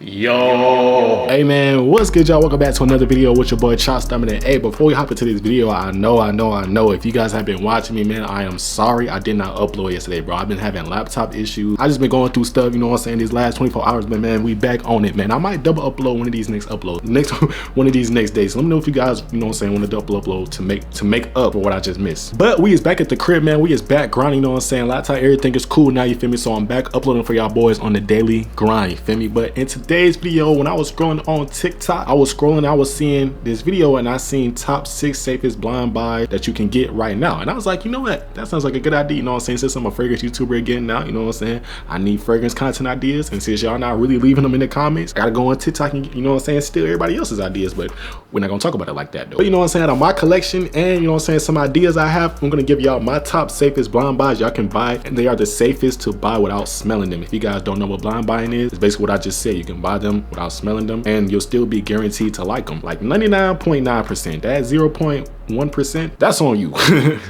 Yo, hey man, what's good, y'all? Welcome back to another video with your boy Chop Stamina. Hey, before we hop into this video, I know if you guys have been watching me, man, I am sorry I did not upload yesterday, bro. I've been having laptop issues. I just been going through stuff, you know what I'm saying, these last 24 hours, but man, we back on it, man. I might double upload one of these next one of these next days. So let me know if you guys, you know what I'm saying, want to double upload to make up for what I just missed. But we is back at the crib, man. We is back grinding, you know what I'm saying. Laptop, everything is cool now, you feel me? So I'm back uploading for y'all boys on the daily grind, you feel me? But in today's video, when I was scrolling on TikTok, I was seeing this video and I seen top 6 safest blind buy that you can get right now. And I was like, you know what? That sounds like a good idea, you know what I'm saying? Since I'm a fragrance YouTuber again now, you know what I'm saying? I need fragrance content ideas. And since y'all not really leaving them in the comments, I gotta go on TikTok and, you know what I'm saying, steal everybody else's ideas. But we're not gonna talk about it like that though. But you know what I'm saying? Out of my collection and, you know what I'm saying, some ideas I have, I'm gonna give y'all my top safest blind buys y'all can buy. And they are the safest to buy without smelling them. If you guys don't know what blind buying is, it's basically what I just said. You can buy them without smelling them and you'll still be guaranteed to like them. Like 99.9%. That 0.1%, that's on you.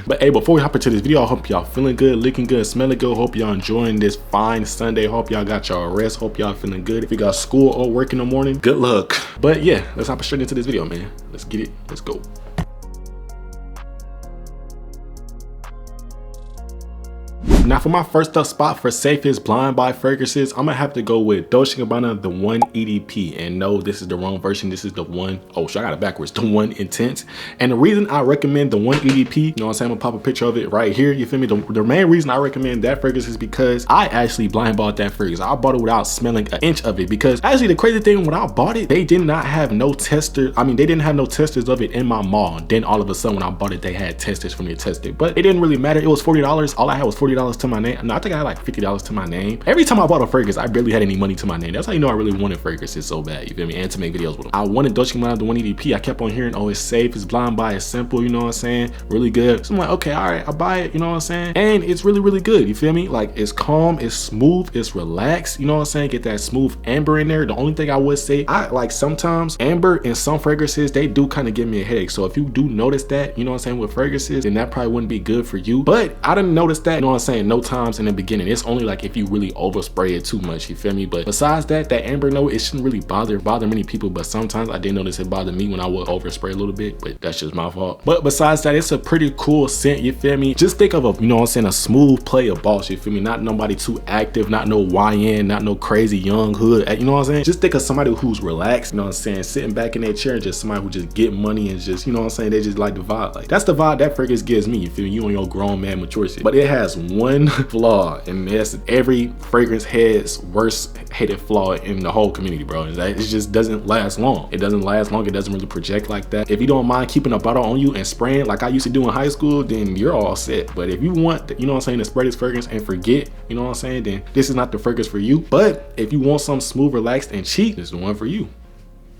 But hey, before we hop into this video, I hope y'all feeling good, looking good, smelling good. Hope y'all enjoying this fine Sunday. Hope y'all got y'all rest. Hope y'all feeling good. If you got school or work in the morning, good luck. But yeah, let's hop straight into this video, man. Let's get it. Let's go. Now for my first up spot for safest blind buy fragrances, I'm gonna have to go with Dolce & Gabbana, the 1 EDP. And no, this is the wrong version. This is the one, oh, so I got it backwards, the 1 Intense. And the reason I recommend the 1 EDP, you know what I'm saying, I'm gonna pop a picture of it right here, you feel me? The main reason I recommend that fragrance is because I actually blind bought that fragrance. I bought it without smelling an inch of it, because actually the crazy thing, when I bought it, they did not have no tester. I mean, they didn't have no testers of it in my mall. Then all of a sudden when I bought it, they had testers for me to test it. But it didn't really matter. It was $40. All I had was $40 to my name. No, I think I had like $50 to my name. Every time I bought a fragrance, I barely had any money to my name. That's how you know I really wanted fragrances so bad, you feel me? And to make videos with them. I wanted Dolce & Gabbana, the 1 EDP. I kept on hearing, oh, it's safe, it's blind buy, it's simple, you know what I'm saying? Really good. So I'm like, okay, all right, I'll buy it, you know what I'm saying? And it's really, really good, you feel me? Like, it's calm, it's smooth, it's relaxed, you know what I'm saying? Get that smooth amber in there. The only thing I would say, I like sometimes amber in some fragrances, they do kind of give me a headache. So if you do notice that, you know what I'm saying, with fragrances, then that probably wouldn't be good for you. But I didn't notice that, you know what I'm saying, no times in the beginning. It's only like if you really overspray it too much, you feel me? But besides that, that amber note, it shouldn't really bother many people, but sometimes I did notice it bothered me when I would overspray a little bit, but that's just my fault. But besides that, it's a pretty cool scent, you feel me? Just think of a, you know what I'm saying, a smooth player boss, you feel me? Not nobody too active, not no YN, not no crazy young hood, you know what I'm saying? Just think of somebody who's relaxed, you know what I'm saying, sitting back in their chair, and just somebody who just get money and just, you know what I'm saying, they just like the vibe. Like, that's the vibe that fragrance gives me, you feel me? You on your grown man maturity. But it has one flaw, and that's every fragrance head's worst hated flaw in the whole community, bro. It just doesn't last long. It doesn't last long. It doesn't really project like that. If you don't mind keeping a bottle on you and spraying like I used to do in high school, then you're all set. But if you want, you know what I'm saying, to spray this fragrance and forget, you know what I'm saying, then this is not the fragrance for you. But if you want something smooth, relaxed, and cheap, this is the one for you.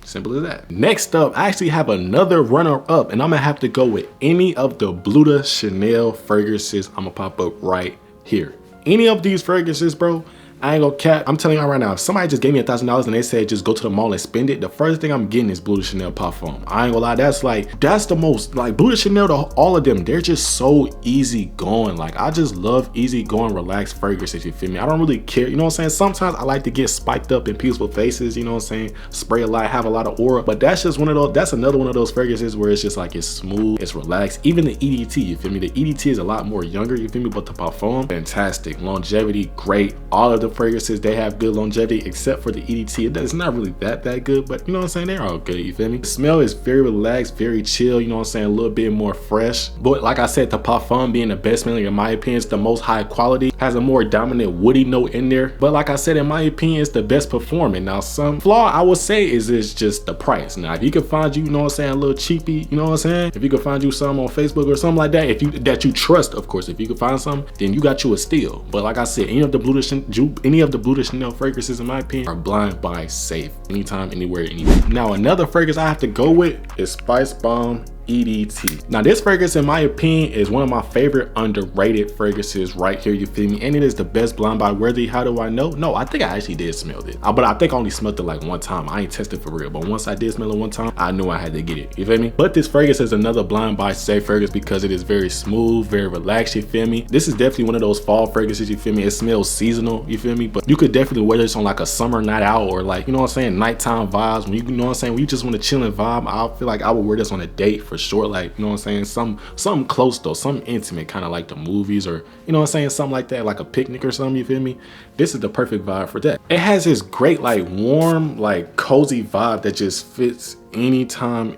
Simple as that. Next up, I actually have another runner up, and I'm gonna have to go with any of the Bleu de Chanel fragrances. I'm gonna pop up right here. Any of these fragrances, bro, I ain't gonna cap. I'm telling y'all right now, if somebody just gave me $1,000 and they said just go to the mall and spend it, the first thing I'm getting is Bleu de Chanel Parfum. I ain't gonna lie, that's the most, like, Bleu de Chanel, all of them, they're just so easy going. Like, I just love easy going, relaxed fragrances, you feel me? I don't really care, you know what I'm saying? Sometimes I like to get spiked up in peaceful faces, you know what I'm saying? Spray a lot, have a lot of aura, but that's just one of those, that's another one of those fragrances where it's just like, it's smooth, it's relaxed. Even the EDT, you feel me? The EDT is a lot more younger, you feel me? But the Parfum, fantastic. Longevity, great. All of the fragrances, they have good longevity, except for the EDT. It's not really that good, but you know what I'm saying, they're all good, you feel me? The smell is very relaxed, very chill, you know what I'm saying, a little bit more fresh. But like I said, the Parfum being the best smelling, in my opinion, it's the most high quality, has a more dominant woody note in there. But like I said, in my opinion, it's the best performing. Now, some flaw I would say is just the price. Now, if you can find you know what I'm saying, a little cheapy, you know what I'm saying, if you can find you some on Facebook or something like that, that you trust, of course, if you can find some, then you got you a steal. But like I said, any of the Bleu de Chanel fragrances, in my opinion, are blind buy safe, anytime, anywhere, anywhere. Now, another fragrance I have to go with is Spice Bomb EDT. Now this fragrance, in my opinion, is one of my favorite underrated fragrances right here, you feel me? And it is the best blind buy worthy. How do I know? No, I think I actually did smell it, but I think I only smelled it like one time. I ain't tested for real, but once I did smell it one time, I knew I had to get it, you feel me? But this fragrance is another blind buy safe fragrance because it is very smooth, very relaxed, you feel me? This is definitely one of those fall fragrances, you feel me? It smells seasonal, you feel me? But you could definitely wear this on like a summer night out, or like, you know what I'm saying, nighttime vibes, when you know what I'm saying, when you just want to chill and vibe. I feel like I would wear this on a date for sure, like, you know what I'm saying, something close though, something intimate, kind of like the movies, or you know what I'm saying, something like that, like a picnic or something, you feel me? This is the perfect vibe for that. It has this great like warm, like cozy vibe that just fits anytime,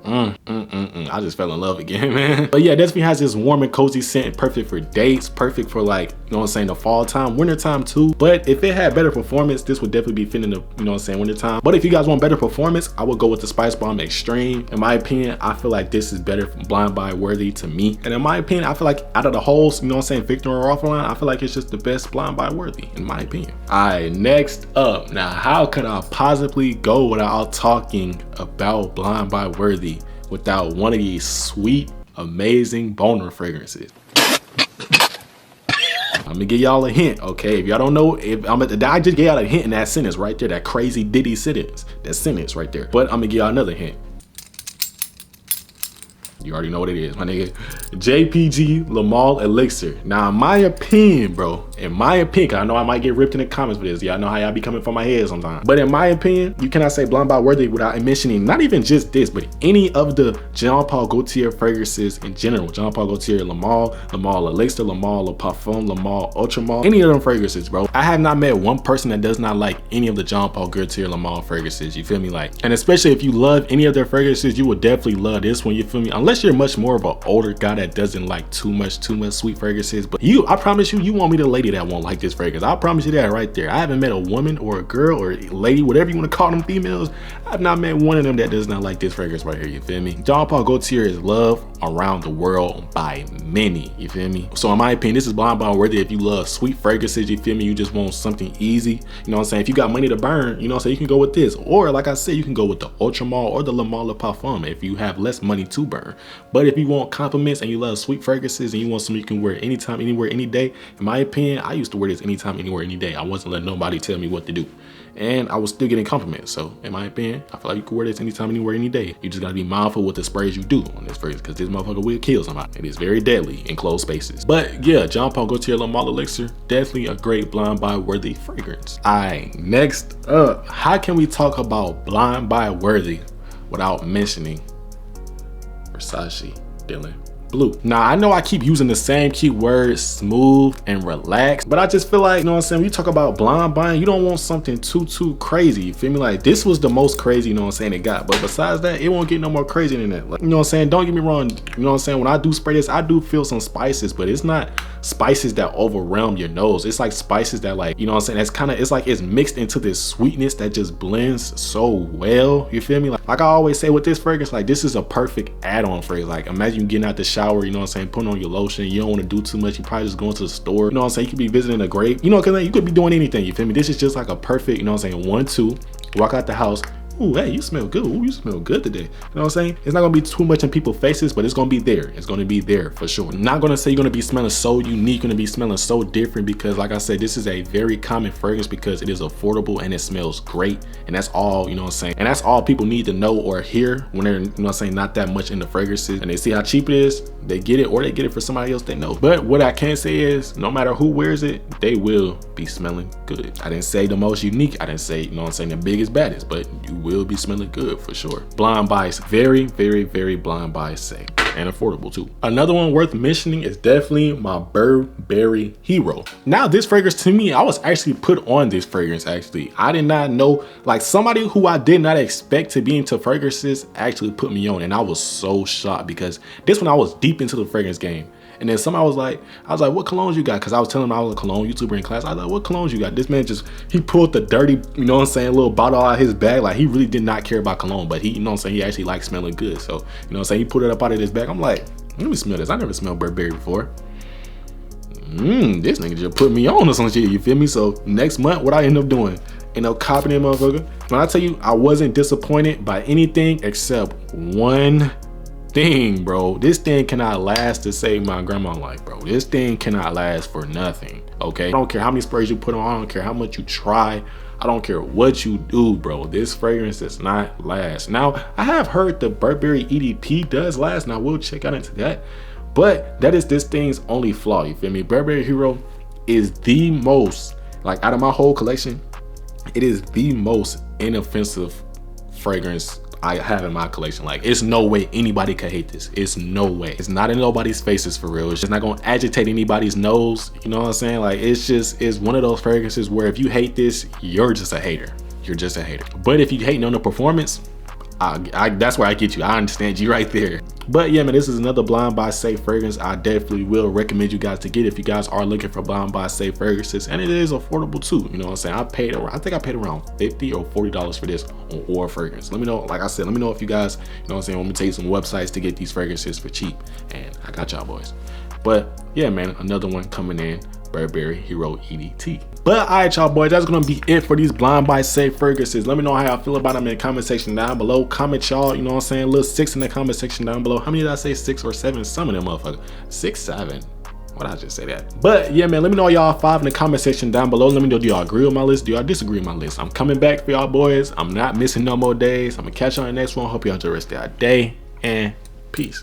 I just fell in love again, man. But yeah, definitely has this warm and cozy scent, perfect for dates, perfect for like, you know what I'm saying, the fall time, winter time too. But if it had better performance, this would definitely be fitting the, you know what I'm saying, winter time. But if you guys want better performance, I would go with the Spice Bomb Extreme. In my opinion, I feel like this is better blind buy worthy to me. And in my opinion, I feel like out of the whole, you know what I'm saying, Viktor or Ralph line, I feel like it's just the best blind buy worthy, in my opinion. All right, next up. Now, how could I possibly go without talking about blind buy worthy without one of these sweet, amazing boner fragrances? I'm gonna give y'all a hint, okay? If y'all don't know, I just gave y'all a hint in that sentence right there, that crazy Diddy sentence, that sentence right there. But I'm gonna give y'all another hint. You already know what it is, my nigga. JPG Le Male Elixir. Now, in my opinion, bro, in my opinion, I know I might get ripped in the comments for this. Y'all know how y'all be coming from my head sometimes. But in my opinion, you cannot say blind buy worthy without mentioning not even just this, but any of the Jean Paul Gaultier fragrances in general. Jean Paul Gaultier Le Male Elixir, Le Male Le Parfum, Le Male Ultra Male, any of them fragrances, bro. I have not met one person that does not like any of the Jean Paul Gaultier Le Male fragrances, you feel me? Like, and especially if you love any of their fragrances, you will definitely love this one, you feel me? Unless you're much more of an older guy that doesn't like too much sweet fragrances. But I promise you won't meet a lady that won't like this fragrance. I promise you that right there. I haven't met a woman or a girl or a lady, whatever you want to call them, females. I've not met one of them that does not like this fragrance right here, you feel me? Jean Paul Gaultier is loved around the world by many, you feel me? So in my opinion, this is blind buy worthy if you love sweet fragrances, you feel me? You just want something easy, you know what I'm saying? If you got money to burn, you know what I'm saying, you can go with this. Or like I said, you can go with the Ultra Male or the Le Male Le Parfum if you have less money to burn. But if you want compliments and you love sweet fragrances and you want something you can wear anytime, anywhere, any day, in my opinion, I used to wear this anytime, anywhere, any day. I wasn't letting nobody tell me what to do. And I was still getting compliments. So in my opinion, I feel like you can wear this anytime, anywhere, any day. You just gotta be mindful with the sprays you do on this fragrance, because this motherfucker will kill somebody. It is very deadly in closed spaces. But yeah, Jean Paul Gaultier Le Male Elixir, definitely a great blind buy worthy fragrance. Alright, next up, how can we talk about blind buy worthy without mentioning Versace Dylan Blue? Now, I know I keep using the same keywords, smooth and relaxed, but I just feel like, you know what I'm saying, when you talk about blind buying, you don't want something too crazy, you feel me? Like, this was the most crazy, you know what I'm saying, it got. But besides that, it won't get no more crazy than that. Like, you know what I'm saying, don't get me wrong, you know what I'm saying, when I do spray this, I do feel some spices, but it's not spices that overwhelm your nose. It's like spices that, like, you know what I'm saying, that's kind of, it's like it's mixed into this sweetness that just blends so well, you feel me? Like I always say with this fragrance, like, this is a perfect add-on fragrance. Like, imagine you getting out the shower, you know what I'm saying, putting on your lotion, you don't want to do too much, you probably just going to the store, you know what I'm saying, you could be visiting a grape, you know, because you could be doing anything, you feel me? This is just like a perfect, you know what I'm saying, 1-2, walk out the house, ooh, hey, you smell good. Ooh, you smell good today. You know what I'm saying? It's not gonna be too much in people's faces, but it's gonna be there. It's gonna be there for sure. I'm not gonna say you're gonna be smelling so unique, you're gonna be smelling so different, because like I said, this is a very common fragrance because it is affordable and it smells great. And that's all, you know what I'm saying? And that's all people need to know or hear when they're, you know what I'm saying, not that much into fragrances and they see how cheap it is, they get it, or they get it for somebody else they know. But what I can say is, no matter who wears it, they will be smelling good. I didn't say the most unique, I didn't say, you know what I'm saying, the biggest, baddest, but you will be smelling good for sure. Blind buy, very blind buy safe and affordable too. Another one worth mentioning is definitely my Burberry Hero. Now this fragrance, to me, I was actually put on this fragrance actually. I did not know, like, somebody who I did not expect to be into fragrances actually put me on, and I was so shocked because this one I was deep into the fragrance game. And then somebody was like, what colognes you got? Because I was telling him I was a cologne YouTuber in class. I was like, what colognes you got? This man just, he pulled the dirty, you know what I'm saying, little bottle out of his bag. Like, he really did not care about cologne, but he, you know what I'm saying, he actually liked smelling good. So, you know what I'm saying, he pulled it up out of his bag. I'm like, let me smell this. I never smelled Burberry before. This nigga just put me on or some shit, you feel me? So next month, what I end up doing, end up copying that motherfucker. When I tell you, I wasn't disappointed by anything except one thing, bro. This thing cannot last to save my grandma's life, bro. This thing cannot last for nothing, okay? I don't care how many sprays you put on. I don't care how much you try. I don't care what you do, bro. This fragrance does not last. Now, I have heard the Burberry EDP does last, and I will check out into that. But that is this thing's only flaw, you feel me? Burberry Hero is the most, like, out of my whole collection, it is the most inoffensive fragrance I have in my collection. Like, it's no way anybody could hate this. It's no way. It's not in nobody's faces for real. It's just not gonna agitate anybody's nose. You know what I'm saying? Like, it's one of those fragrances where if you hate this, you're just a hater. You're just a hater. But if you hating on the performance, that's where I get you. I understand you right there. But yeah, man, this is another Blind by Safe fragrance I definitely will recommend you guys to get if you guys are looking for Blind by Safe fragrances, and it is affordable too. You know what I'm saying? I think I paid around $50 or $40 for this on Aura fragrance. Let me know, like I said, let me know if you guys, you know what I'm saying, want me to tell you some websites to get these fragrances for cheap, and I got y'all boys. But yeah, man, another one coming in, Burberry Hero EDT. But all right, y'all boys, that's gonna be it for these Blind by Safe fragrances. Let me know how y'all feel about them in the comment section down below. Comment y'all, you know what I'm saying, little 6 in the comment section down below. How many did I say? 6 or 7? Some of them motherfuckers. 6, 7. Why did I just say that? But yeah, man, let me know y'all 5 in the comment section down below. Let me know, do y'all agree with my list? Do y'all disagree with my list? I'm coming back for y'all boys. I'm not missing no more days. I'm gonna catch y'all in the next one. Hope y'all enjoy the rest of y'all day, and peace.